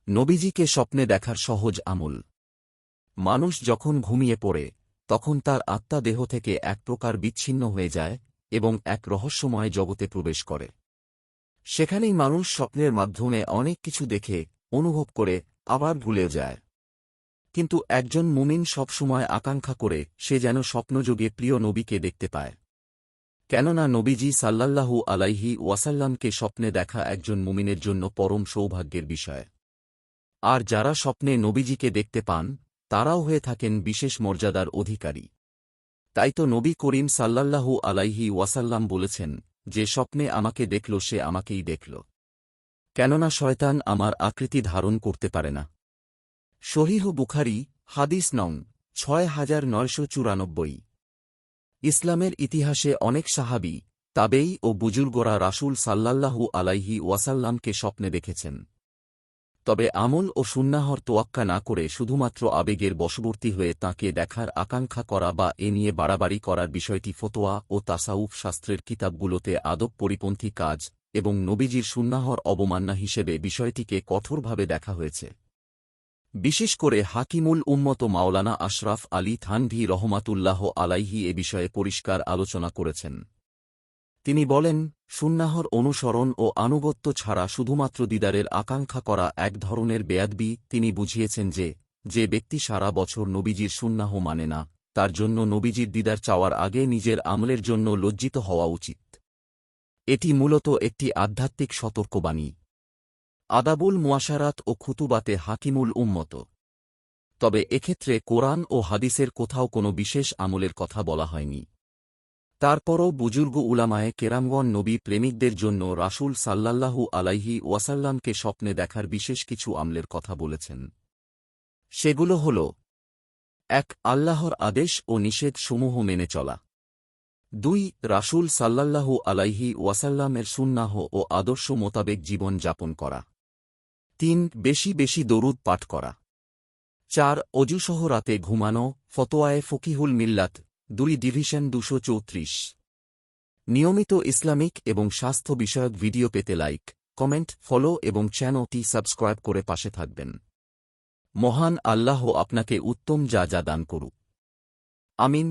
নবীজিকে স্বপ্নে দেখার সহজ আমল। মানুষ যখন ঘুমিয়ে পড়ে তখন তার আত্মা দেহ থেকে এক প্রকার বিচ্ছিন্ন হয়ে যায় এবং এক রহস্যময় জগতে প্রবেশ করে। সেখানেই মানুষ স্বপ্নের মাধ্যমে অনেক কিছু দেখে, অনুভব করে, আবার ভুলে যায়। কিন্তু একজন মুমিন সবসময় আকাঙ্ক্ষা করে সে যেন স্বপ্নযোগে প্রিয় নবীকে দেখতে পায়। কেননা নবীজি সাল্লাল্লাহু আলাইহি ওয়াসাল্লামকে স্বপ্নে দেখা একজন মুমিনের জন্য পরম সৌভাগ্যের বিষয়। আর যারা স্বপ্নে নবীজিকে দেখতে পান তারাও হয়ে থাকেন বিশেষ মর্যাদার অধিকারী। তাই তো নবী করিম সাল্লাল্লাহু আলাইহি ওয়াসাল্লাম বলেছেন, যে স্বপ্নে আমাকে দেখল সে আমাকেই দেখল। কেননা শয়তান আমার আকৃতি ধারণ করতে পারে না। সহিহ বুখারী, হাদিস নং ৬৯৯৪। ইসলামের ইতিহাসে অনেক সাহাবী, তাবেঈ ও বুজুর্গরা রাসূল সাল্লাল্লাহু আলাইহি ওয়াসাল্লামকে স্বপ্নে দেখেছেন। তবে আমল ও সুন্নাহর তোয়াক্কা না করে শুধুমাত্র আবেগের বশবর্তী হয়ে তাঁকে দেখার আকাঙ্ক্ষা করা বা এ নিয়ে বাড়াবাড়ি করার বিষয়টি ফতোয়া ও তাসাউফ শাস্ত্রের কিতাবগুলোতে আদব পরিপন্থী কাজ এবং নবীজির সুন্নাহর অবমাননা হিসেবে বিষয়টিকে কঠোরভাবে দেখা হয়েছে। বিশেষ করে হাকিমুল উম্মত মাওলানা আশরাফ আলী থানভী রহমাতুল্লাহ আলাইহি এ বিষয়ে পরিষ্কার আলোচনা করেছেন। তিনি বলেন, সুন্নাহর অনুসরণ ও আনুগত্য ছাড়া শুধুমাত্র দিদারের আকাঙ্ক্ষা করা এক ধরনের বেয়াদবি। তিনি বুঝিয়েছেন যে, যে ব্যক্তি সারা বছর নবীজির সুন্নাহ মানে না, তার জন্য নবীজির দিদার চাওয়ার আগে নিজের আমলের জন্য লজ্জিত হওয়া উচিত। এটি মূলত একটি আধ্যাত্মিক সতর্কবাণী। আদাবুল মুআশারাত ও খুতুবাতে হাকিমুল উম্মত। তবে এক্ষেত্রে কোরআন ও হাদিসের কোথাও কোনো বিশেষ আমলের কথা বলা হয়নি। তারপরও বুজুর্গ উলামায়ে কেরামগণ নবী প্রেমিকদের জন্য রাসূল সাল্লাল্লাহু আলাইহি ওয়াসাল্লামকে স্বপ্নে দেখার বিশেষ কিছু আমলের কথা বলেছেন। সেগুলো হল: ১. আল্লাহর আদেশ ও নিষেধ সমূহ মেনে চলা। ২. রাসূল সাল্লাল্লাহু আলাইহি ওয়াসাল্লামের সুন্নাহ ও আদর্শ মোতাবেক জীবন যাপন করা। ৩. বেশি বেশি দরুদ পাঠ করা। ৪. অজুসহ রাতে ঘুমানো। ফতোয়ায়ে ফকিহুল মিল্লাত ২ ডিভিশন ২৩৪। নিয়মিত ইসলামিক এবং স্বাস্থ্য বিষয়ক ভিডিও পেতে লাইক, কমেন্ট, ফলো এবং চ্যানেলটি সাবস্ক্রাইব করে পাশে থাকবেন। মহান আল্লাহ আপনাকে উত্তম যা যা দান করুক। আমিন।